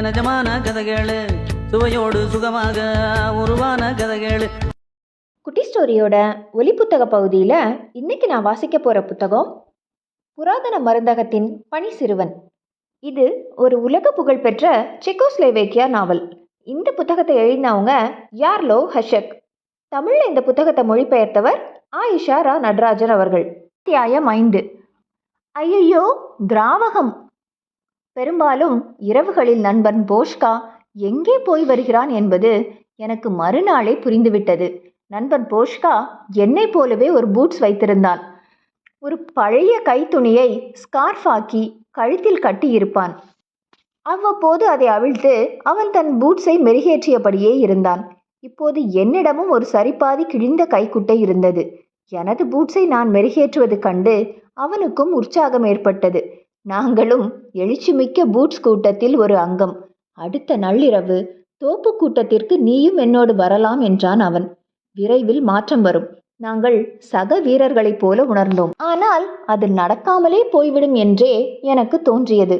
நிஜமான கதைகளு சுவையோடு சுகமாக உருவான கதைகளு. குட்டி ஸ்டோரியோட ஒலி புத்தக பகுதியில் இன்னைக்கு நான் வாசிக்க போகிற புத்தகம் புராதன மருந்தகத்தின் பனி சிறுவன். இது ஒரு உலக புகழ்பெற்ற செக்கோஸ்லோவேக்கியா நாவல். இந்த புத்தகத்தை எழுதினவங்க யார்லோ ஹஷக். தமிழில் இந்த புத்தகத்தை மொழிபெயர்த்தவர் ஆயிஷா ரா நடராஜன் அவர்கள். அத்தியாயம் 5. ஐயையோ, திராவகம். பெரும்பாலும் இரவுகளில் நண்பன் போஷ்கா எங்கே போய் வருகிறான் என்பது எனக்கு மறுநாளே புரிந்துவிட்டது. நண்பன் போஷ்கா என்னை போலவே ஒரு பூட்ஸ் வைத்திருந்தான். ஒரு பழைய கைத்துணியை ஸ்கார்ஃப் ஆக்கி கழுத்தில் கட்டியிருப்பான். அவ்வப்போது அதை அவிழ்த்து அவன் தன் பூட்ஸை மெருகேற்றியபடியே இருந்தான். இப்போது என்னிடமும் ஒரு சரிபாதி கிழிந்த கைக்குட்டை இருந்தது. எனது பூட்ஸை நான் மெருகேற்றுவது கண்டு அவனுக்கும் உற்சாகம் ஏற்பட்டது. நாங்களும் எழுச்சிமிக்க பூட்ஸ் கூட்டத்தில் ஒரு அங்கம். அடுத்த நள்ளிரவு தோப்பு கூட்டத்திற்கு நீயும் என்னோடு வரலாம் என்றான் அவன். விரைவில் மாற்றம் வரும். நாங்கள் சக வீரர்களைப் போல உணர்ந்தோம். ஆனால் அது நடக்காமலே போய்விடும் என்றே எனக்கு தோன்றியது.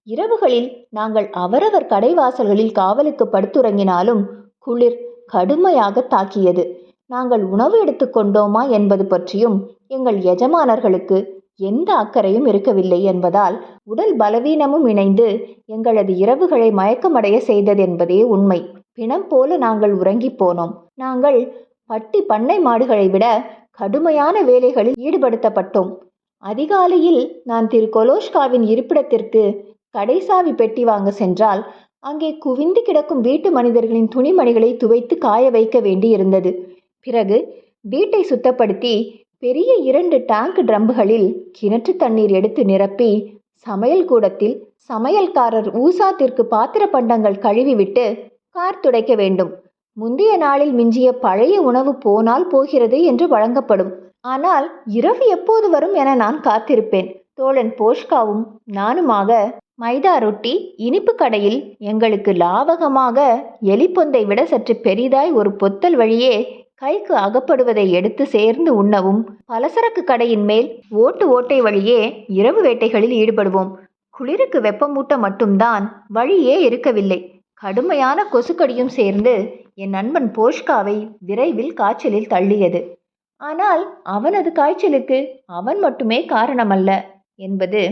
இரவுகளில் நாங்கள் அவரவர் கடைவாசல்களில் காவலுக்கு படுத்துறங்கினாலும் குளிர் கடுமையாக தாக்கியது. நாங்கள் உணவு எடுத்துக்கொண்டோமா என்பது பற்றியும் எங்கள் எஜமானர்களுக்கு எந்த அக்கறையும் இருக்கவில்லை என்பதால் உடல் பலவீனமும் இணைந்து எங்களது இரவுகளை மயக்கமடைய செய்தது என்பதே உண்மை. பிணம் போல நாங்கள் உறங்கி போனோம். நாங்கள் பட்டி பண்ணை மாடுகளை விட கடுமையான வேலைகளில் ஈடுபடுத்தப்பட்டோம். அதிகாலையில் நான் திரு கொலோஷ்காவின் இருப்பிடத்திற்கு கடைசாவி பெட்டி வாங்க சென்றால் அங்கே குவிந்து கிடக்கும் வீட்டு மனிதர்களின் துணிமணிகளை துவைத்து காய வைக்க வேண்டி இருந்தது. பிறகு வீட்டை சுத்தப்படுத்தி பெரிய 2 டேங்க் ட்ரம்புகளில் கிணற்று தண்ணீர் எடுத்து நிரப்பி சமையல் கூடத்தில் சமையல்காரர் ஊசாத்திற்கு பாத்திர பண்டங்கள் கழுவிவிட்டு கார் துடைக்க வேண்டும். முந்தைய நாளில் மிஞ்சிய பழைய உணவு போனால் போகிறது என்று வழங்கப்படும். ஆனால் இரவு எப்போது வரும் என நான் காத்திருப்பேன். தோழன் போஷ்காவும் நானுமாக மைதா ரொட்டி இனிப்பு கடையில் எங்களுக்கு லாவகமாக எலிப்பொந்தை விட சற்று பெரிதாய் ஒரு பொத்தல் வழியே கைக்கு அகப்படுவதை எடுத்து சேர்ந்து உண்ணவும், பலசரக்கு கடையின் மேல் ஓட்டை வழியே இரவு வேட்டைகளில் ஈடுபடுவோம். குளிருக்கு வெப்பமூட்ட மட்டும்தான் வழியே இருக்கவில்லை. கடுமையான கொசுக்கடியும் சேர்ந்து என் நண்பன் போஷ்காவை விரைவில் காய்ச்சலில் தள்ளியது. ஆனால் அவனது காய்ச்சலுக்கு அவன் மட்டுமே காரணமல்ல என்பது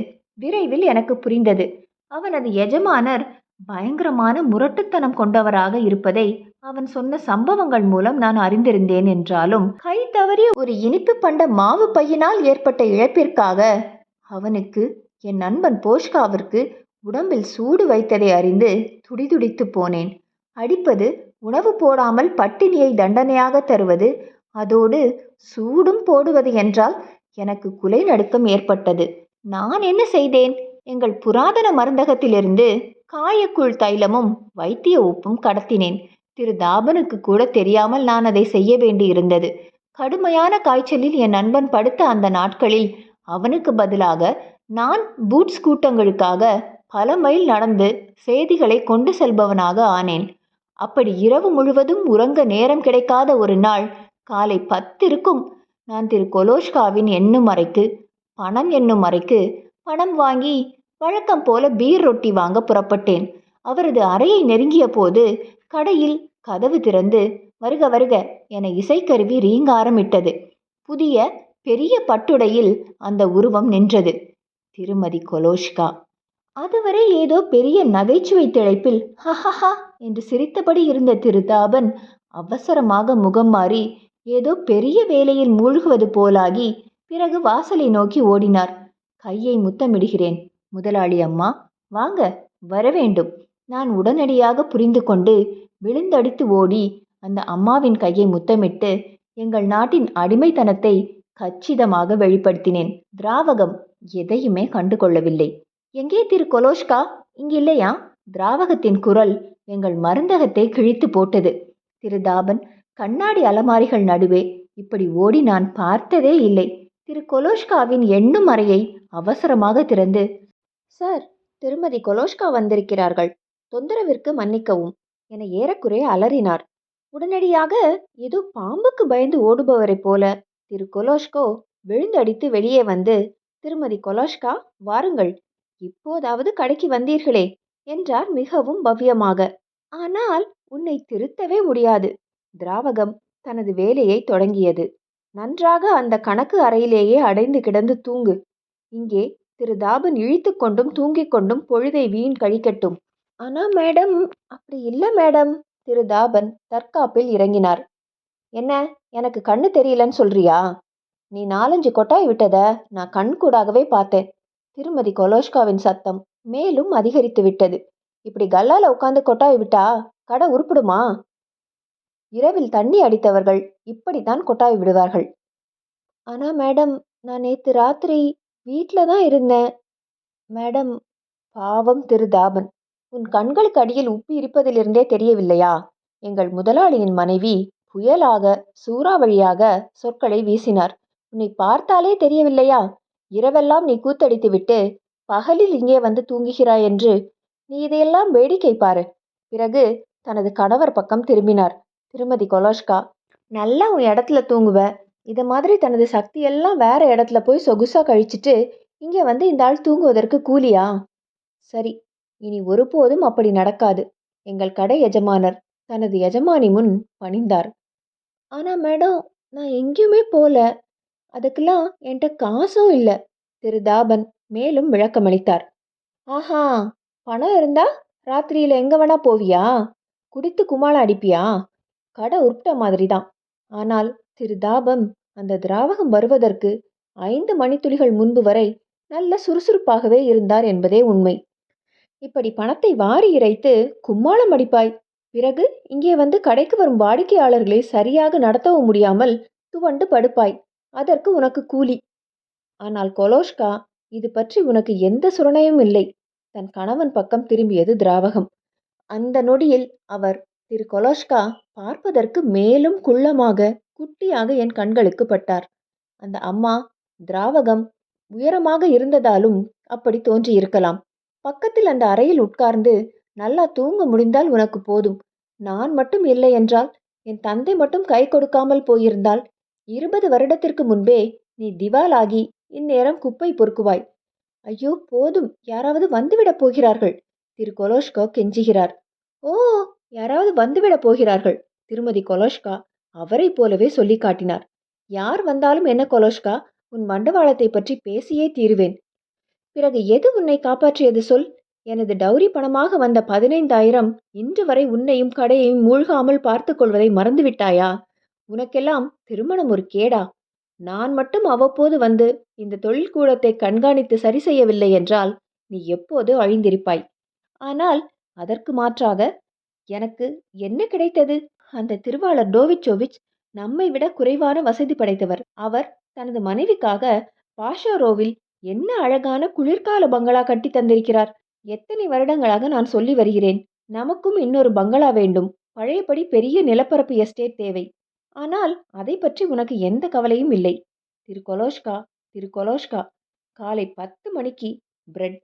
விரைவில் எனக்கு புரிந்தது. அவனது எஜமானர் பயங்கரமான முரட்டுத்தனம் கொண்டவராக இருப்பதை அவன் சொன்ன சம்பவங்கள் மூலம் நான் அறிந்திருந்தேன். என்றாலும் கை தவறிய ஒரு இனிப்பு பண்ட மாவு பையினால் ஏற்பட்ட இழப்பிற்காக அவனுக்கு என் நண்பன் போஷ்காவிற்கு உடம்பில் சூடு வைத்ததை அறிந்து துடிதுடித்து போனேன். அடிப்பது, உணவு போடாமல் பட்டினியை தண்டனையாக தருவது, அதோடு சூடும் போடுவது என்றால் எனக்கு குலை நடுக்கம் ஏற்பட்டது. நான் என்ன செய்தேன்? எங்கள் புராதன மருந்தகத்திலிருந்து காயக்கூழ் தைலமும் வைத்திய உப்பும் கடத்தினேன். திரு தாபனுக்கு கூட தெரியாமல் நான் அதை செய்ய வேண்டி இருந்தது. கடுமையான காய்ச்சலில் என் நண்பன் படுத்த அந்த நாட்களில் அவனுக்கு பதிலாக நான் பூட்ஸ் கூட்டங்களுக்காக பல மைல் நடந்து செய்திகளை கொண்டு செல்பவனாக ஆனேன். அப்படி இரவு முழுவதும் உறங்க நேரம் கிடைக்காத ஒரு நாள் காலை 10 இருக்கும். நான் திரு கொலோஷ்காவின் எண்ணும் அறைக்கு பணம் வாங்கி வழக்கம் போல பீர் ரொட்டி வாங்க புறப்பட்டேன். அவரது அறையை நெருங்கிய போது கடையில் கதவு திறந்து வருக வருக என இசைக்கருவி ரீங்காரமிட்டது. புதிய பெரிய பட்டுடையில் அந்த உருவம் நின்றது. திருமதி கொலோஷ்கா. அதுவரை ஏதோ பெரிய நகைச்சுவை திளைப்பில் ஹஹஹா என்று சிரித்தபடி இருந்த திரு தாபன் அவசரமாக முகம் மாறி ஏதோ பெரிய வேலையில் மூழ்குவது போலாகி பிறகு வாசலை நோக்கி ஓடினார். கையை முத்தமிடுகிறேன் முதலாளி அம்மா, வாங்க, வரவேண்டும். நான் உடனடியாக புரிந்து கொண்டு விழுந்தடித்து ஓடி அந்த அம்மாவின் கையை முத்தமிட்டு எங்கள் நாட்டின் அடிமைத்தனத்தை கச்சிதமாக வெளிப்படுத்தினேன். திராவகம் எதையுமே கண்டுகொள்ளவில்லை. எங்கே திரு கொலோஷ்கா? இங்கில்லையா? திராவகத்தின் குரல் எங்கள் மருந்தகத்தை கிழித்து போட்டது. திரு தாபன் கண்ணாடி அலமாரிகள் நடுவே இப்படி ஓடி நான் பார்த்ததே இல்லை. திரு கொலோஷ்காவின் எண்ணும் அறையை அவசரமாக திறந்து, சார், திருமதி கொலோஷ்கா வந்திருக்கிறார்கள், தொந்தரவிற்கு மன்னிக்கவும் என ஏறக்குறைய அலறினார். உடனடியாக ஏதோ பாம்புக்கு பயந்து ஓடுபவரைப் போல திரு கொலோஷ்கோ விழுந்தடித்து வெளியே வந்து, திருமதி கொலோஷ்கா, வாருங்கள், இப்போதாவது கடைக்கு வந்தீர்களே என்றார் மிகவும் பவ்யமாக. ஆனால் உன்னை திருத்தவே முடியாது. திராவகம் தனது வேலையை தொடங்கியது. நன்றாக அந்த கணக்கு அறையிலேயே அடைந்து கிடந்து தூங்கு. இங்கே திரு தாபன் இழித்து கொண்டும் தூங்கிக் கொண்டும் பொழுதை வீண் கழிக்கட்டும். ஆனா மேடம், அப்படி இல்ல மேடம். திரு தாபன் தற்காப்பில் இறங்கினார். என்ன, எனக்கு கண்ணு தெரியலன்னு சொல்றியா? நீ 4-5 கொட்டாய் விட்டத நான் கண்கூடாகவே பார்த்தேன். திருமதி கொலோஷ்காவின் சத்தம் மேலும் அதிகரித்து விட்டது. இப்படி கல்லால உட்காந்து கொட்டாய் விட்டா கடை உருப்பிடுமா? இரவில் தண்ணி அடித்தவர்கள் இப்படித்தான் கொட்டாய் விடுவார்கள். ஆனா மேடம், நான் நேத்து ராத்திரி வீட்டில் தான் இருந்தேன். மேடம், பாவம் திரு தாபன், உன் கண்களுக்கு அடியில் உப்பி இருப்பதிலிருந்தே தெரியவில்லையா? எங்கள் முதலாளியின் மனைவி புயலாக சூறாவளியாக சொற்களை வீசினார். உன்னை பார்த்தாலே தெரியவில்லையா? இரவெல்லாம் நீ கூத்தடித்துவிட்டு பகலில் இங்கே வந்து தூங்குகிறாய் என்று. நீ இதையெல்லாம் வேடிக்கை பாரு. பிறகு தனது கணவர் பக்கம் திரும்பினார். திருமதி கொலோஷ்கா, நல்லா உன் இடத்துல தூங்குவ. இதை மாதிரி தனது சக்தியெல்லாம் வேற இடத்துல போய் சொகுசா கழிச்சிட்டு இங்கே வந்து இந்த ஆள் தூங்குவதற்கு கூலியா? சரி, இனி ஒருபோதும் அப்படி நடக்காது. எங்கள் கடை எஜமானர் தனது எஜமானி முன் பணிந்தார். ஆனா மேடம், நான் எங்கேயுமே போல. அதுக்கெல்லாம் என்கிட்ட காசும் இல்லை. திரு தாபன் மேலும் விளக்கமளித்தார். ஆஹா, பணம் இருந்தா ராத்திரியில எங்க வேணா போவியா? குடித்து குமாளம் அடிப்பியா? கடை உருப்பிட்ட மாதிரி தான். ஆனால் திரு தாபம் அந்த திராவகம் வருவதற்கு 5 மணித்துளிகள் முன்பு வரை நல்ல சுறுசுறுப்பாகவே இருந்தார் என்பதே உண்மை. இப்படி பணத்தை வாரி இறைத்து கும்மாளம் அடிப்பாய். பிறகு இங்கே வந்து கடைக்கு வரும் வாடிக்கையாளர்களை சரியாக நடத்தவும் முடியாமல் துவண்டு படுப்பாய். அதற்கு உனக்கு கூலி. ஆனால் கொலோஷ்கா, இது பற்றி உனக்கு எந்த சுரணையும் இல்லை. தன் கணவன் பக்கம் திரும்பியது திராவகம். அந்த நொடியில் அவர், திரு கொலோஷ்கா பார்ப்பதற்கு மேலும் குள்ளமாக குட்டியாக என் கண்களுக்கு பட்டார். அந்த அம்மா திராவகம் உயரமாக இருந்ததாலும் அப்படி தோன்றியிருக்கலாம். பக்கத்தில் அந்த அறையில் உட்கார்ந்து நல்லா தூங்க முடிந்தால் உனக்கு போதும். நான் மட்டும் இல்லை என்றால், என் தந்தை மட்டும் கை கொடுக்காமல் போயிருந்தால் 20 வருடத்திற்கு முன்பே நீ திவாலாகி இந்நேரம் குப்பை பொறுக்குவாய். ஐயோ போதும், யாராவது வந்துவிடப் போகிறார்கள். திரு கொலோஷ்கா கெஞ்சுகிறார். ஓ, யாராவது வந்துவிடப் போகிறார்கள். திருமதி கொலோஷ்கா அவரை போலவே சொல்லி காட்டினார். யார் வந்தாலும் என்ன கொலோஷ்கா, உன் மண்டவாளத்தை பற்றி பேசியே தீருவேன். பிறகு எது உன்னை காப்பாற்றியது சொல்? எனது டௌரி பணமாக வந்த 15,000 இன்று வரை உன்னையும் கடையையும் மூழ்காமல் பார்த்து கொள்வதை மறந்துவிட்டாயா? உனக்கெல்லாம் திருமணம் ஒரு கேடா? நான் மட்டும் அவ்வப்போது வந்து இந்த தொழில்கூடத்தை கண்காணித்து சரி செய்யவில்லை என்றால் நீ எப்போது அழிந்திருப்பாய். ஆனால் அதற்கு மாற்றாக எனக்கு என்ன கிடைத்தது? அந்த திருவாளர் டோவிச்சோவிச் நம்மை விட குறைவான வசதி படைத்தவர். அவர் தனது மனைவிக்காக பாஷாரோவில் என்ன அழகான குளிர்கால பங்களா கட்டி தந்திருக்கிறார். எத்தனை வருடங்களாக நான் சொல்லி வருகிறேன், நமக்கும் இன்னொரு பங்களா வேண்டும். பழையபடி பெரிய நிலப்பரப்பு எஸ்டேட் தேவை. ஆனால் அதை பற்றி உனக்கு எந்த கவலையும் இல்லை. திரு கொலோஷ்கா, திரு கொலோஷ்கா, காலை 10 மணிக்கு பிரெட்,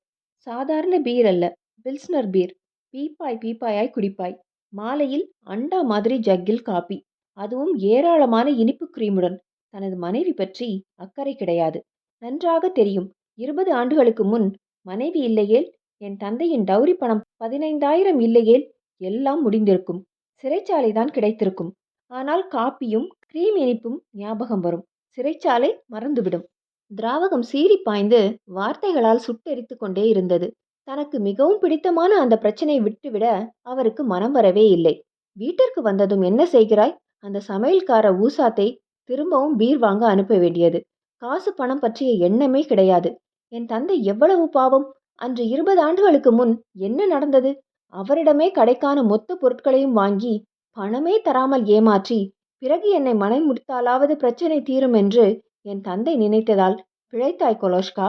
சாதாரண பீர் அல்ல, பில்ஸ்னர் பீர், பீப்பாய் பீப்பாயாய் குடிப்பாய். மாலையில் அண்டா மாதிரி ஜக்கில் காபி, அதுவும் ஏராளமான இனிப்பு கிரீமுடன். தனது மனைவி பற்றி அக்கறை கிடையாது. நன்றாக தெரியும். 20 ஆண்டுகளுக்கு முன் மனைவி இல்லையேல், என் தந்தையின் டௌரி பணம் 15,000 இல்லையேல் எல்லாம் முடிந்திருக்கும். சிறைச்சாலைதான் கிடைத்திருக்கும். ஆனால் காப்பியும் கிரீம் இனிப்பும் ஞாபகம் வரும். சிறைச்சாலை மறந்துவிடும். திராவகம் சீறி பாய்ந்து வார்த்தைகளால் சுட்டெரித்து கொண்டே இருந்தது. தனக்கு மிகவும் பிடித்தமான அந்த பிரச்சனை விட்டுவிட அவருக்கு மனம் வரவே இல்லை. வீட்டிற்கு வந்ததும் என்ன செய்கிறாய்? அந்த சமையல்கார ஊசாத்தை திரும்பவும் பீர் வாங்க அனுப்ப வேண்டியது. காசு பணம் பற்றிய எண்ணமே கிடையாது. என் தந்தை எவ்வளவு பாவம்! அன்று 20 ஆண்டுகளுக்கு முன் என்ன நடந்தது? அவரிடமே கடைக்கான மொத்த பொருட்களையும் வாங்கி பணமே தராமல் ஏமாற்றி, பிறகு என்னை மனம் முடித்தாலாவது பிரச்சனை தீரும் என்று என் தந்தை நினைத்ததால் பிழைத்தாய் கொலோஷ்கா.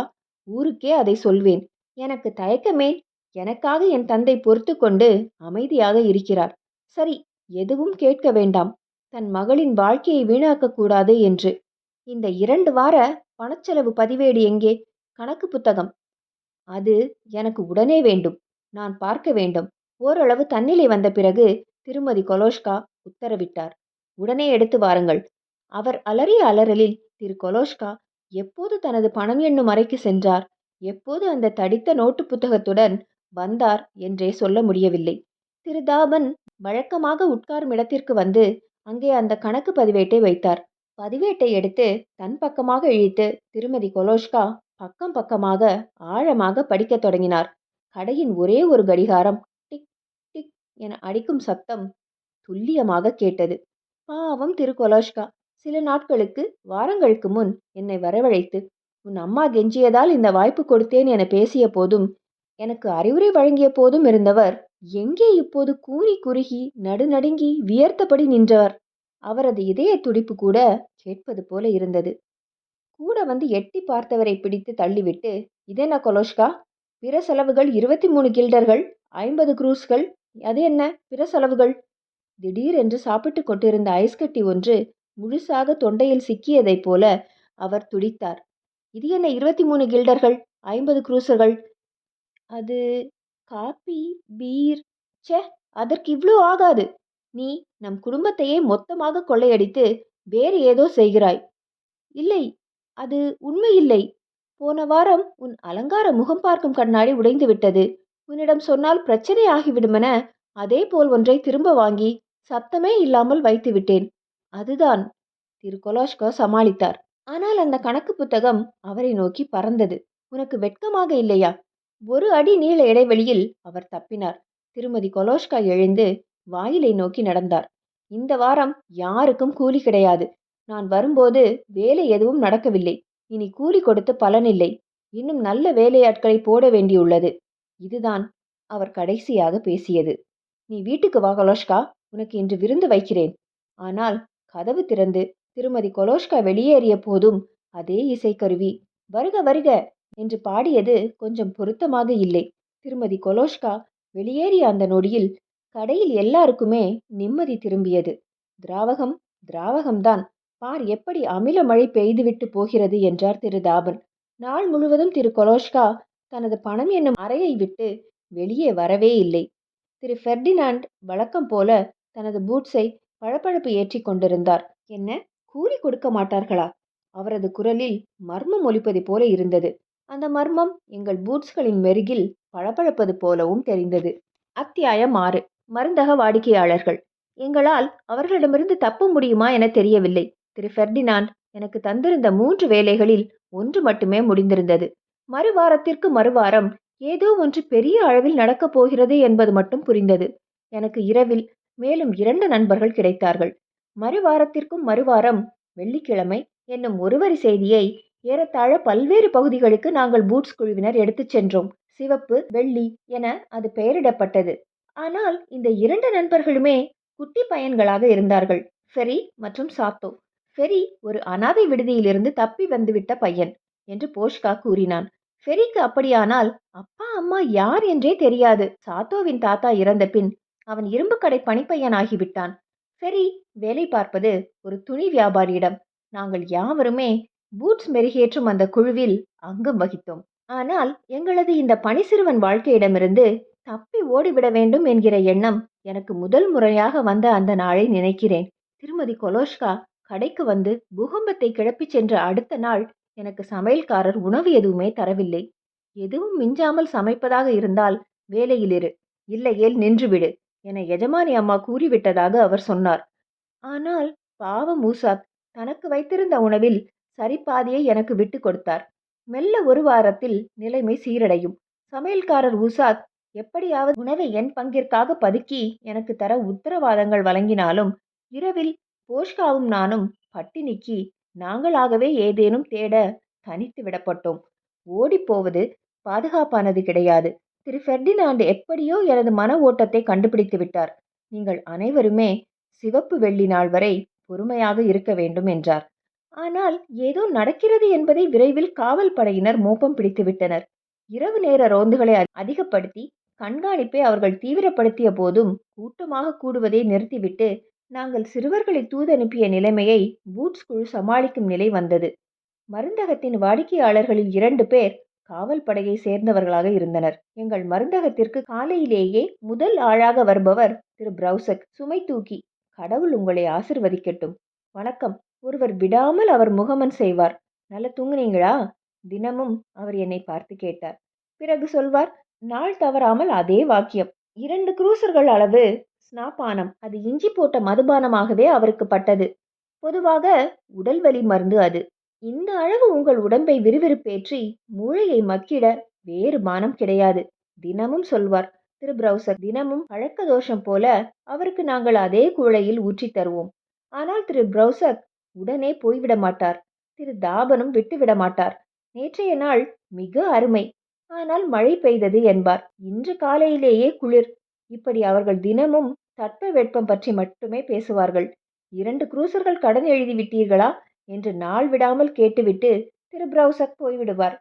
ஊருக்கே அதை சொல்வேன். எனக்கு தயக்கமே. எனக்காக என் தந்தை பொறுத்து கொண்டு அமைதியாக இருக்கிறார். சரி, எதுவும் கேட்க வேண்டாம். தன் மகளின் வாழ்க்கையை வீணாக்க கூடாது என்று. இந்த 2 வார பணச்செலவு பதிவேடு எங்கே? கணக்கு புத்தகம். அது எனக்கு உடனே வேண்டும். நான் பார்க்க வேண்டும். ஓரளவு தன்னிலை வந்த பிறகு திருமதி கொலோஷ்கா உத்தரவிட்டார். உடனே எடுத்து வாருங்கள். அவர் அலறிய அலறலில் திரு கொலோஷ்கா எப்போது தனது பணம் எண்ணும் அறைக்கு சென்றார்? எப்போது அந்த தடித்த நோட்டு புத்தகத்துடன் வந்தார் என்றே சொல்ல முடியவில்லை. திரு தாபன் வழக்கமாக உட்காரும் இடத்திற்கு வந்து அங்கே அந்த கணக்கு பதிவேட்டை வைத்தார். பதிவேட்டை எடுத்து தன் பக்கமாக இழுத்து திருமதி கொலோஷ்கா பக்கம் பக்கமாக ஆழமாக படிக்கத் தொடங்கினார். கடையின் ஒரே ஒரு கடிகாரம் டிக் டிக் என அடிக்கும் சத்தம் துல்லியமாக கேட்டது. பாவம் திரு கொலோஷ்கா சில நாட்களுக்கு, வாரங்களுக்கு முன் என்னை வரவழைத்து, உன் அம்மா கெஞ்சியதால் இந்த வாய்ப்பு கொடுத்தேன் என பேசிய போதும், எனக்கு அறிவுரை வழங்கிய போதும் இருந்தவர் எங்கே இப்போது கூனி குறுகி நடுநடுங்கி வியர்த்தபடி நின்றவர். அவரது இதய துடிப்பு கூட கேட்பது போல இருந்தது. கூட வந்து எட்டி பார்த்தவரை பிடித்து தள்ளிவிட்டு, இதென்ன கொலோஷ்கா, பிற செலவுகள் 23 கில்டர்கள், 50 குரூஸ்கள், அது என்ன பிற செலவுகள்? திடீரென்று சாப்பிட்டு கொண்டிருந்த ஐஸ் கட்டி ஒன்று முழுசாக தொண்டையில் சிக்கியதைப் போல அவர் துடித்தார். இது என்ன 23 கில்டர்கள், 50 குரூசர்கள்? அது காப்பி, பீர். ச்சே, அதற்கு இவ்ளோ ஆகாது. நீ நம் குடும்பத்தையே மொத்தமாக கொள்ளையடித்து வேறு ஏதோ செய்கிறாய். இல்லை, அது உண்மையில்லை. போன வாரம் உன் அலங்கார முகம் பார்க்கும் கண்ணாடி உடைந்து விட்டது. உன்னிடம் சொன்னால் பிரச்சனை ஆகிவிடுமென அதே போல் ஒன்றை திரும்ப வாங்கி சத்தமே இல்லாமல் வைத்து விட்டேன். அதுதான். திரு கொலாஷ்கா சமாளித்தார். ஆனால் அந்த கணக்கு புத்தகம் அவரை நோக்கி பறந்தது. உனக்கு வெட்கமாக இல்லையா? ஒரு அடி நீள இடைவெளியில் அவர் தப்பினார். திருமதி கொலோஷ்கா எழுந்து வாயிலை நோக்கி நடந்தார். இந்த வாரம் யாருக்கும் கூலி கிடையாது. நான் வரும்போது வேலை எதுவும் நடக்கவில்லை. இனி கூலி கொடுத்து பலனில்லை. இன்னும் நல்ல வேலையாட்களை போட வேண்டியுள்ளது. இதுதான் அவர் கடைசியாக பேசியது. நீ வீட்டுக்கு வா கொலோஷ்கா, உனக்கு இன்று விருந்து வைக்கிறேன். ஆனால் கதவு திறந்து திருமதி கொலோஷ்கா வெளியேறிய போதும் அதே இசைக்கருவி வருக வருக என்று பாடியது கொஞ்சம் பொருத்தமாக இல்லை. திருமதி கொலோஷ்கா வெளியேறிய அந்த நொடியில் கடையில் எல்லாருக்குமே நிம்மதி திரும்பியது. திராவகம் திராவகம்தான், பார் எப்படி அமில மழை பெய்துவிட்டு போகிறது என்றார் திரு தாபன். நாள் முழுவதும் திரு கொலோஷ்கா தனது பணம் என்னும் அறையை விட்டு வெளியே வரவே இல்லை. திரு ஃபெர்டினாண்ட் வழக்கம் போல தனது பூட்ஸை பளபளப்பு ஏற்றி கொண்டிருந்தார். என்ன, கூலி கொடுக்க மாட்டார்களா? அவரது குரலில் மர்மம் ஒலிப்பது போல இருந்தது. அந்த மர்மம் எங்கள் பூட்ஸ்களின் மெருகில் பளபளப்பது போலவும் தெரிந்தது. அத்தியாயம் 6. மருந்தக வாடிக்கையாளர்கள். எங்களால் அவர்களிடமிருந்து தப்ப முடியுமா என தெரியவில்லை. திரு ஃபெர்டினாண்ட் எனக்கு தந்திருந்த 3 வேலைகளில் ஒன்று மட்டுமே முடிந்திருந்தது. மறுவாரத்திற்கு மறுவாரம் ஏதோ ஒன்று பெரிய அளவில் நடக்கப் போகிறது என்பது மட்டும் புரிந்தது. எனக்கு இரவில் மேலும் 2 நண்பர்கள் கிடைத்தார்கள். மறுவாரத்திற்கும் மறுவாரம் வெள்ளிக்கிழமை என்னும் ஒருவரி செய்தியை ஏறத்தாழ பல்வேறு பகுதிகளுக்கு நாங்கள் பூட்ஸ் குழுவினர் எடுத்துச் சென்றோம். சிவப்பு, வெள்ளி என அது பெயரிடப்பட்டது. ஆனால் இந்த 2 நண்பர்களுமே குட்டி பையன்களாக இருந்தார்கள். ஃபெரி மற்றும் சாத்தோ. ஃபெரி ஒரு அனாதை விடுதியிலிருந்து தப்பி வந்துவிட்ட பையன் என்று போஷ்கா கூறினான். ஃபெரிக்கு அப்படியானால் அப்பா அம்மா யார் என்றே தெரியாது. சாத்தோவின் தாத்தா இறந்த பின் அவன் இரும்பு கடை பணிப்பையனாகிவிட்டான். ஃபெரி வேலை பார்ப்பது ஒரு துணி வியாபாரியிடம். நாங்கள் யாவருமே பூட்ஸ் மெருகேற்றும் அந்த குழுவில் அங்கம் வகித்தோம். ஆனால் எங்களது இந்த பணிசிறுவன் வாழ்க்கையிடமிருந்து தப்பி ஓடிவிட வேண்டும் என்கிற எண்ணம் எனக்கு முதல் முறையாக வந்த அந்த நாளை நினைக்கிறேன். திருமதி கொலோஷ்கா கடைக்கு வந்து பூகம்பத்தை கிளப்பிச் சென்ற அடுத்த நாள் எனக்கு சமையல்காரர் உணவு எதுவுமே தரவில்லை. எதுவும் மிஞ்சாமல் சமைப்பதாக இருந்தால் வேலையில் இரு, இல்லையேல் நின்றுவிடு என எஜமானி அம்மா கூறிவிட்டதாக அவர் சொன்னார். ஆனால் பாவம் ஊசாத் தனக்கு வைத்திருந்த உணவில் சரிபாதியை எனக்கு விட்டு கொடுத்தார். மெல்ல ஒரு வாரத்தில் நிலைமை சீரடையும். சமையல்காரர் ஊசாத் எப்படியாவது உணவை என் பங்கிற்காக பதுக்கி எனக்கு தர உத்தரவாதங்கள் வழங்கினாலும் இரவில் போஷ்காவும் நானும் பட்டினிக்கு நாங்களாகவே ஏதேனும் தேட தனித்து விடப்பட்டோம். ஓடிப்போவது பாதுகாப்பானது கிடையாது. திரு ஃபெர்டினாண்ட் எப்படியோ எனது மன ஓட்டத்தை கண்டுபிடித்து விட்டார். நீங்கள் அனைவருமே சிவப்பு வெள்ளி நாள் வரை பொறுமையாக இருக்க வேண்டும் என்றார். ஆனால் ஏதோ நடக்கிறது என்பதை விரைவில் காவல் படையினர் மோப்பம் பிடித்து விட்டனர். இரவு நேர ரோந்துகளை அதிகப்படுத்தி கண்காணிப்பை அவர்கள் தீவிரப்படுத்திய போதும் கூட்டமாக கூடுவதை நிறுத்திவிட்டு நாங்கள் சிறுவர்களை தூதனுப்பிய நிலைமையை பூட்ஸ் குழு சமாளிக்கும் நிலை வந்தது. மருந்தகத்தின் வாடிக்கையாளர்களில் 2 பேர் காவல் படையை சேர்ந்தவர்களாக இருந்தனர். எங்கள் மருந்தகத்திற்கு காலையிலேயே முதல் ஆளாக வருபவர் திரு பிரவுசக். சுமை தூக்கி. கடவுள் உங்களை ஆசிர்வதிக்கட்டும். வணக்கம். ஒருவர் விடாமல் அவர் முகமன் செய்வார். நல்ல தூங்குனீங்களா? தினமும் அவர் என்னை பார்த்து கேட்டார். பிறகு சொல்வார், நாள் தவறாமல் அதே வாக்கியம். 2 குரூசர்கள் அளவு ஸ்நாபானம். அது இஞ்சி போட்ட மதுபானமாகவே அவருக்கு பட்டது. பொதுவாக உடல் வலி மருந்து அது. இந்த அளவு உங்கள் உடம்பை விறுவிறுப்பேற்றி மூளையை மக்கிட வேறு பானம் கிடையாது. தினமும் சொல்வார் திரு பிரௌசர். தினமும் பழக்க தோஷம் போல அவருக்கு நாங்கள் அதே குவளையில் ஊற்றித் தருவோம். ஆனால் திரு பிரௌசக் உடனே போய்விட மாட்டார். திரு தாபனும் விட்டுவிட மாட்டார். நேற்றைய நாள் மிக அருமை. ஆனால் மழை பெய்தது என்பார். இன்று காலையிலேயே குளிர். இப்படி அவர்கள் தினமும் தட்ப வெட்பம் பற்றி மட்டுமே பேசுவார்கள். 2 குரூசர்கள் கடன் எழுதி விட்டீர்களா என்று நாள் விடாமல் கேட்டுவிட்டு திரு பிரௌசக் போய்விடுவார்.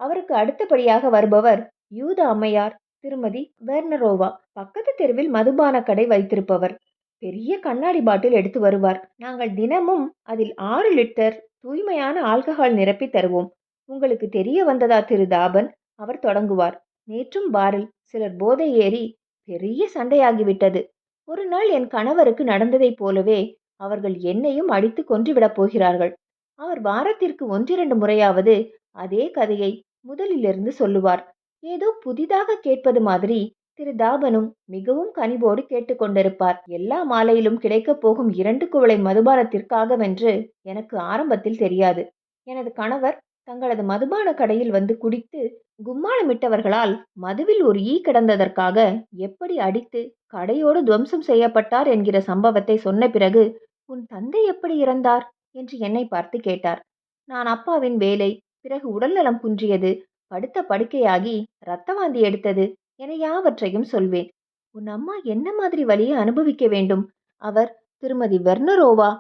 அவருக்கு அடுத்தபடியாக வருபவர் யூத அம்மையார், திருமதி வெர்னரோவா. பக்கத்து தெருவில் மதுபான கடை வைத்திருப்பவர். பெரிய கண்ணாடி பாட்டில் எடுத்து வருவார். நாங்கள் தினமும் அதில் 6 லிட்டர் தூய்மையான ஆல்கஹால் நிரப்பி தருவோம். உங்களுக்கு தெரிய வந்ததா திரு தாபன்? அவர் தொடங்குவார். நேற்றும் பாரில் சிலர் போதை ஏறி பெரிய சண்டையாகிவிட்டது. ஒரு நாள் என் கணவருக்கு நடந்ததைப் போலவே அவர்கள் என்னையும் அடித்து கொன்றுவிடப் போகிறார்கள். அவர் வாரத்திற்கு 1-2 முறையாவது அதே கதையை முதலிலிருந்து சொல்லுவார். ஏதோ புதிதாக கேட்பது மாதிரி திரு தாபனும் மிகவும் கனிவோடு கேட்டுக்கொண்டிருப்பார். எல்லா மாலையிலும் கிடைக்கப் போகும் 2 குவளை மதுபானத்திற்காகவென்று எனக்கு ஆரம்பத்தில் தெரியாது. எனது கணவர் தங்களது மதுபான கடையில் வந்து குடித்து கும்மாளமிட்டவர்களால் மதுவில் ஒரு ஈ கிடந்ததற்காக எப்படி அடித்து கடையோடு துவம்சம் செய்யப்பட்டார் என்கிற சம்பவத்தை சொன்ன பிறகு, உன் தந்தை எப்படி இறந்தார் என்று என்னை பார்த்து கேட்டார். நான் அப்பாவின் வேலை, பிறகு உடல்நலம் குன்றியது, படுத்த படுக்கையாகி இரத்த வாந்தி எடுத்தது என யாவற்றையும் சொல்வேன். உன் அம்மா என்ன மாதிரி வலியை அனுபவிக்க வேண்டும்? அவர் திருமதி வெர்னரோவா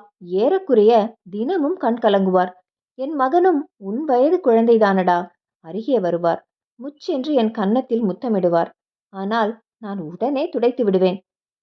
ஏறக்குறைய தினமும் கண் கலங்குவார். என் மகனும் உன் வயது குழந்தைதானடா. அருகே வருவார். முச்சென்று என் கன்னத்தில் முத்தமிடுவார். ஆனால் நான் உடனே துடைத்து விடுவேன்.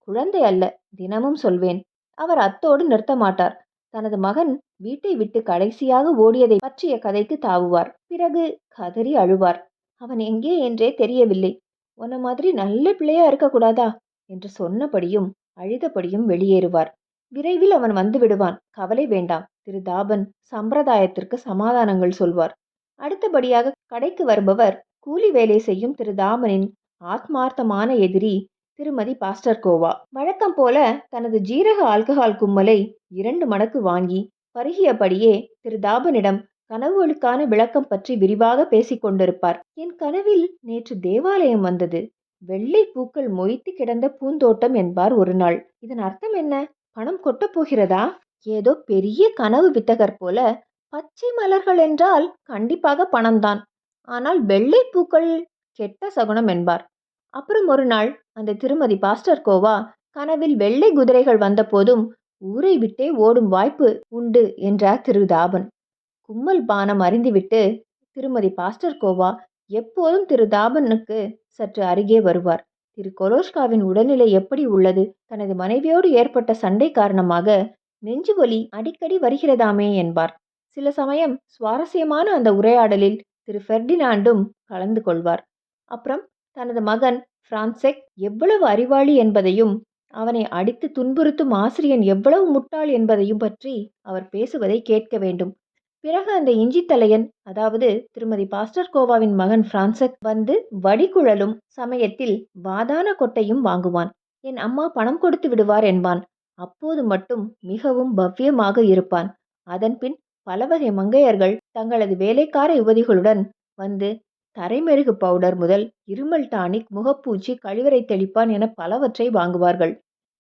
குழந்தை அல்ல, தினமும் சொல்வேன். அவர் அத்தோடு நிறுத்த மாட்டார். தனது மகன் வீட்டை விட்டு கடைசியாக ஓடியதை பற்றிய கதைக்கு தாவுவார். பிறகு கதறி அழுவார். அவன் எங்கே என்றே தெரியவில்லை. உன்ன மாதிரி நல்ல பிள்ளையா இருக்கக்கூடாதா என்று சொன்னபடியும் அழுதபடியும் வெளியேறுவார். விரைவில் அவன் வந்து விடுவான், கவலை வேண்டாம். திரு தாபன் சம்பிரதாயத்திற்கு சமாதானங்கள் சொல்வார். அடுத்தபடியாக கடைக்கு வருபவர் கூலி வேலை செய்யும் திரு தாபனின் ஆத்மார்த்தமான எதிரி திருமதி பாஸ்டர்கோவா. வழக்கம் போல தனது ஜீரக ஆல்கஹால் கும்மலை 2 மடக்கு வாங்கி பருகியபடியே திரு தாபனிடம் கனவுகளுக்கான விளக்கம் பற்றி விரிவாக பேசிக் கொண்டிருப்பார். என் கனவில் நேற்று தேவாலயம் வந்தது. வெள்ளை பூக்கள் மொய்த்து கிடந்த பூந்தோட்டம் என்பார் ஒரு நாள். இதன் அர்த்தம் என்ன? பணம் கொட்டப் போகிறதா? ஏதோ பெரிய கனவு வித்தகர் போல, பச்சை மலர்கள் என்றால் கண்டிப்பாக பணம்தான். ஆனால் வெள்ளை பூக்கள் கெட்ட சகுனம் என்பார். அப்புறம் ஒரு நாள் அந்த திருமதி பாஸ்டர்கோவா கனவில் வெள்ளை குதிரைகள் வந்த போதும் ஊரை விட்டே ஓடும் வாய்ப்பு உண்டு என்றார் திரு தாபன். கும்மல் பானம் அறிந்துவிட்டு திருமதி பாஸ்டர்கோவா எப்போதும் திரு தாபனுக்கு சற்று அருகே வருவார். திரு கொலோஷ்காவின் உடல்நிலை எப்படி உள்ளது? தனது மனைவியோடு ஏற்பட்ட சண்டை காரணமாக நெஞ்சுவலி அடிக்கடி வருகிறதாமே என்பார். சில சமயம் சுவாரஸ்யமான அந்த உரையாடலில் திரு ஃபெர்டினாண்டும் கலந்து கொள்வார். அப்புறம் தனது மகன் பிரான்செக் எவ்வளவு அறிவாளி என்பதையும் அவனை அடித்து துன்புறுத்தும் ஆசிரியன் எவ்வளவு முட்டாள் என்பதையும் பற்றி அவர் பேசுவதை கேட்க வேண்டும். பிறகு அந்த இஞ்சித்தலையன், அதாவது திருமதி பாஸ்டர்கோவாவின் மகன் பிரான்செக் வந்து வடிகுழலும் சமயத்தில் வாதான கொட்டையும் வாங்குவான். என் அம்மா பணம் கொடுத்து விடுவார் என்பான். அப்போது மட்டும் மிகவும் பவ்யமாக இருப்பான். அதன்பின் பல வகை மங்கையர்கள் தங்களது வேலைக்கார யுவதிகளுடன் வந்து தரைமெருகு பவுடர் முதல் இருமல் டானிக், முகப்பூச்சி, கழிவறை தெளிப்பான் என பலவற்றை வாங்குவார்கள்.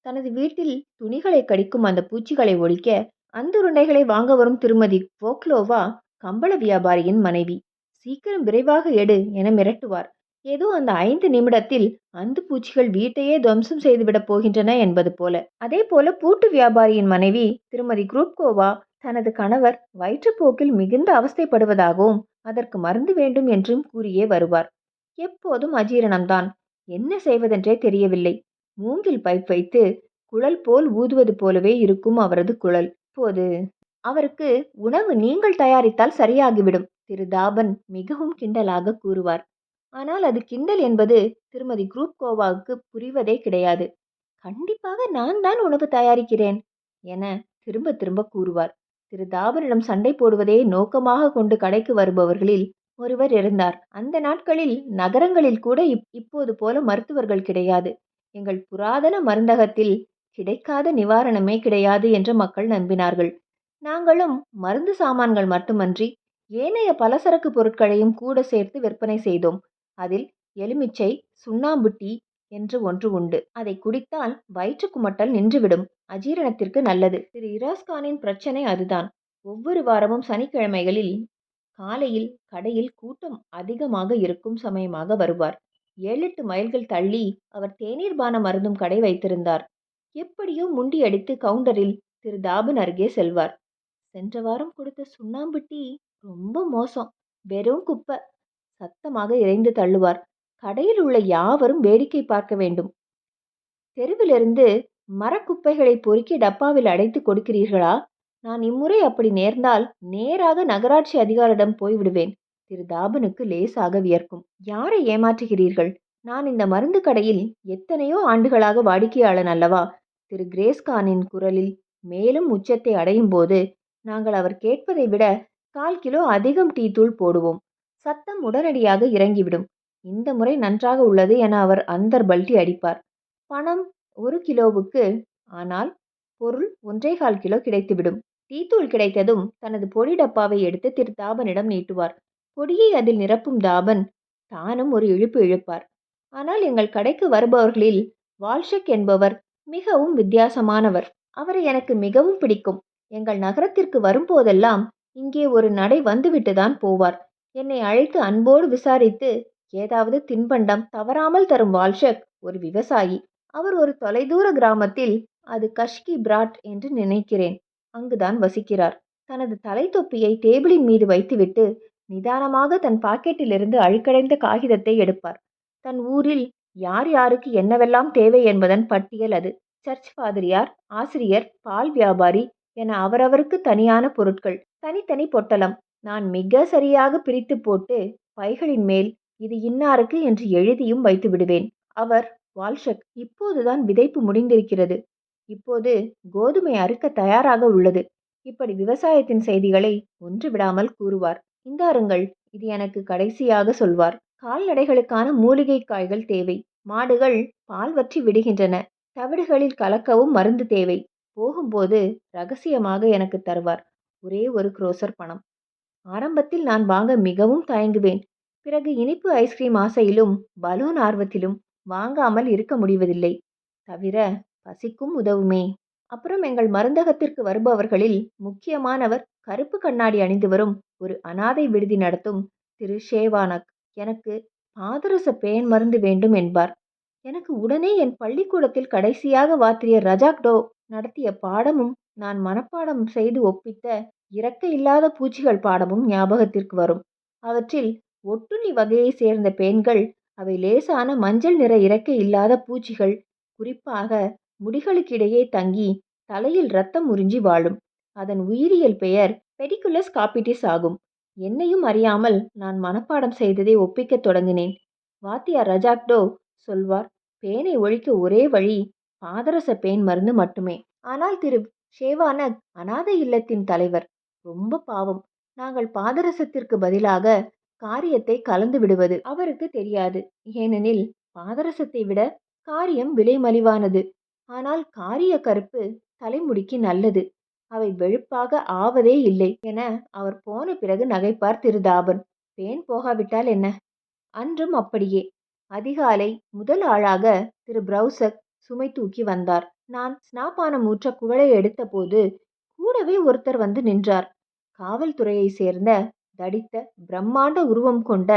தனது வீட்டில் துணிகளை கடிக்கும் அந்த பூச்சிகளை ஒழிக்க அந்துருண்டைகளை வாங்க வரும் திருமதி வோக்லோவா கம்பள வியாபாரியின் மனைவி. சீக்கிரம் விரைவாக எடு என மிரட்டுவார். ஏதோ அந்த 5 நிமிடத்தில் அந்து பூச்சிகள் வீட்டையே துவம்சம் செய்துவிடப் போகின்றன என்பது போல. அதே போல பூட்டு வியாபாரியின் மனைவி திருமதி குரூப்கோவா தனது கணவர் வயிற்றுப்போக்கில் மிகுந்த அவஸ்தைப்படுவதாகவும் அதற்கு மருந்து வேண்டும் என்றும் கூறியே வருவார். எப்போதும் அஜீரணம்தான். என்ன செய்வதென்றே தெரியவில்லை. மூங்கில் பைப் வைத்து குழல் போல் ஊதுவது போலவே இருக்கும் அவரது குழல். இப்போது அவருக்கு உணவு நீங்கள் தயாரித்தால் சரியாகிவிடும் திரு தாபன் மிகவும் கிண்டலாக கூறுவார். ஆனால் அது கிண்டல் என்பது திருமதி குரூப்கோவாவுக்கு புரிவதே கிடையாது. கண்டிப்பாக நான் தான் உணவு தயாரிக்கிறேன் என திரும்ப திரும்ப கூறுவார். திரு தாபனிடம் சண்டை போடுவதே நோக்கமாக கொண்டு கடைக்கு வருபவர்களில் ஒருவர் இருந்தார். அந்த நாட்களில் நகரங்களில் கூட இப்போது போல மருத்துவர்கள் கிடையாது. எங்கள் புராதன மருந்தகத்தில் கிடைக்காத நிவாரணமே கிடையாது என்று மக்கள் நம்பினார்கள். நாங்களும் மருந்து சாமான்கள் மட்டுமன்றி ஏனைய பலசரக்கு பொருட்களையும் கூட சேர்த்து விற்பனை செய்தோம். அதில் எலுமிச்சை, சுண்ணாம்பு டீ என்று ஒன்று உண்டு. அதை குடித்தால் வயிற்று குமட்டல் நின்றுவிடும். அஜீரணத்திற்கு நல்லது. திரு இராஸ்கானின் பிரச்சனை அதுதான். ஒவ்வொரு வாரமும் சனிக்கிழமைகளில் காலையில் கடையில் கூட்டம் அதிகமாக இருக்கும் சமயமாக வருவார். 7-8 மைல்கள் தள்ளி அவர் தேநீர் பானம் அருந்தும் கடை வைத்திருந்தார். எப்படியோ முண்டி அடித்து கவுண்டரில் திரு தாபன் அருகே செல்வார். சென்ற வாரம் கொடுத்த சுண்ணாம்பு டீ ரொம்ப மோசம், வெறும் குப்பை, சத்தமாக இறைந்து தள்ளுவார். கடையில் உள்ள யாவரும் வேடிக்கை பார்க்க வேண்டும். தெருவிலிருந்து மரக்குப்பைகளை பொறுக்கி டப்பாவில் அடைத்து கொடுக்கிறீர்களா? நான் இம்முறை அப்படி நேர்ந்தால் நேராக நகராட்சி அதிகாரிடம் போய்விடுவேன். திரு தாபனுக்கு லேசாக வியர்க்கும். யாரை ஏமாற்றுகிறீர்கள்? நான் இந்த மருந்து கடையில் எத்தனையோ ஆண்டுகளாக வாடிக்கையாளன் அல்லவா? திரு கிரேஸ்கானின் குரலில் மேலும் உச்சத்தை அடையும் போது நாங்கள் அவர் கேட்பதை விட 1/4 கிலோ அதிகம் டீ தூள் போடுவோம். சத்தம் உடனடியாக இறங்கிவிடும். இந்த முறை நன்றாக உள்ளது என அவர் அந்தர் பல்டி அடிப்பார். பணம் 1 கிலோவுக்கு, ஆனால் பொருள் 1.25 கிலோ கிடைத்துவிடும். டீத்தூள் கிடைத்ததும் தனது பொடி டப்பாவை எடுத்து திரு தாபனிடம் நீட்டுவார். பொடியை அதில் நிரப்பும் தாபன் தானும் ஒரு இழுப்பு இழுப்பார். ஆனால் எங்கள் கடைக்கு வருபவர்களில் வால்ஷக் என்பவர் மிகவும் வித்தியாசமானவர். அவரை எனக்கு மிகவும் பிடிக்கும். எங்கள் நகரத்திற்கு வரும்போதெல்லாம் இங்கே ஒரு நடை வந்துவிட்டுதான் போவார். என்னை அழைத்து அன்போடு விசாரித்து ஏதாவது தின்பண்டம் தவறாமல் தரும் வால்ஷக் ஒரு விவசாயி. அவர் ஒரு தொலைதூர கிராமத்தில், அது கஷ்கி பிராட் என்று நினைக்கிறேன், அங்குதான் வசிக்கிறார். தனது தலை தொப்பியை டேபிளின் மீது வைத்துவிட்டு நிதானமாக தன் பாக்கெட்டிலிருந்து அழுக்கடைந்த காகிதத்தை எடுப்பார். தன் ஊரில் யார் யாருக்கு என்னவெல்லாம் தேவை என்பதன் பட்டியல் அது. சர்ச் பாதிரியார், ஆசிரியர், பால் வியாபாரி என அவரவருக்கு தனியான பொருட்கள், தனித்தனி பொட்டலம். நான் மிக சரியாக பிரித்து போட்டு பைகளின் மேல் இது இன்னாருக்கு என்று எழுதியும் வைத்து விடுவேன். அவர் வால்ஷக், இப்போதுதான் விதைப்பு முடிந்திருக்கிறது. இப்போது கோதுமை அறுக்க தயாராக உள்ளது. இப்படி விவசாயத்தின் செய்திகளை ஒன்று விடாமல் கூறுவார். இந்தாருங்கள், இது எனக்கு கடைசியாக சொல்வார். கால்நடைகளுக்கான மூலிகை காய்கள் தேவை. மாடுகள் பால் வற்றி விடுகின்றன. தவிடுகளில் கலக்கவும் மருந்து தேவை. போகும்போது ரகசியமாக எனக்கு தருவார். ஒரே ஒரு குரோசர் பணம். ஆரம்பத்தில் நான் வாங்க மிகவும் தயங்குவேன். பிறகு இனிப்பு ஐஸ்கிரீம் ஆசையிலும் பலூன் ஆர்வத்திலும் வாங்காமல் இருக்க முடிவதில்லை. தவிர பசிக்கும் உதவுமே. அப்புறம் எங்கள் மருந்தகத்திற்கு வருபவர்களில் முக்கியமானவர் கருப்பு கண்ணாடி அணிந்து வரும் ஒரு அனாதை விடுதி நடத்தும் திரு ஷேவானக். எனக்கு பாதரச பேன் மருந்து வேண்டும் என்பார். எனக்கு உடனே என் பள்ளிக்கூடத்தில் கடைசியாக வாத்திரியர் ரஜாக்டோ நடத்திய பாடமும் நான் மனப்பாடம் செய்து ஒப்பித்த இறக்க இல்லாத பூச்சிகள் பாடமும் ஞாபகத்திற்கு வரும். அவற்றில் ஒட்டுண்ணி வகையை சேர்ந்த பேன்கள். அவை லேசான மஞ்சள் நிற இறக்கை இல்லாத பூச்சிகள். குறிப்பாக முடிகளுக்கிடையே தங்கி தலையில் இரத்தம் உறிஞ்சி வாழும். அதன் உயிரியல் பெயர் பெடிகுலஸ் காப்பிட்டிஸ் ஆகும். என்னையும் அறியாமல் நான் மனப்பாடம் செய்ததை ஒப்பிக்கத் தொடங்கினேன். வாத்தியார் ரஜாக்டோ சொல்வார், பேனை ஒழிக்க ஒரே வழி பாதரச பேன் மருந்து மட்டுமே. ஆனால் திரு ஷேவானக் அனாதை இல்லத்தின் தலைவர். ரொம்ப பாவம். நாங்கள் பாதரசத்திற்கு பதிலாக காரியத்தை கலந்து விடுவது அவருக்கு தெரியாது. ஏனெனில் பாதரசத்தை விட காரியம் விலை மலிவானது. ஆனால் காரிய கருப்பு தலைமுடிக்கு நல்லது. அவை வெளுப்பாக ஆவதே இல்லை என அவர் போன பிறகு நகைப்பார் திரு தாபன். பேன் போகாவிட்டால் என்ன? அன்றும் அப்படியே. அதிகாலை முதல் ஆளாக திரு பிரௌசக் சுமை தூக்கி வந்தார். நான் ஸ்நாபானம் ஊற்ற குவளை எடுத்த போது கூடவே ஒருத்தர் வந்து நின்றார். காவல்துறையை சேர்ந்த தடித்த பிரம்மாண்ட உருவம் கொண்ட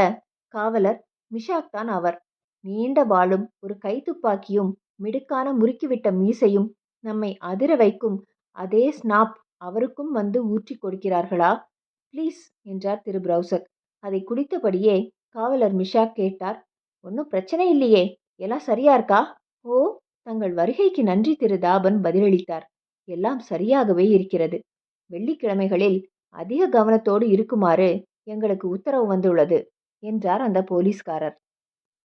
காவலர் மிஷாக் தான் அவர். நீண்ட வாளும் ஒரு கைத்துப்பாக்கியும் மிடுக்கான முறுக்கிவிட்ட மீசையும். நம்மை அதிர வைக்கும் அதே ஸ்னாப் அவருக்கும் வந்து ஊற்றி கொடுக்கிறார்களா? ப்ளீஸ் என்றார் திரு பிரௌசக். அதை குடித்தபடியே காவலர் மிஷாக் கேட்டார், ஒன்றும் பிரச்சனை இல்லையே, எல்லாம் சரியா இருக்கா? ஓ, தங்கள் வருகைக்கு நன்றி திரு தாபன் பதிலளித்தார். எல்லாம் சரியாகவே இருக்கிறது. வெள்ளிக்கிழமைகளில் அதிக கவனத்தோடு இருக்குமாறு எங்களுக்கு உத்தரவு வந்துள்ளது என்றார் அந்த போலீஸ்காரர்.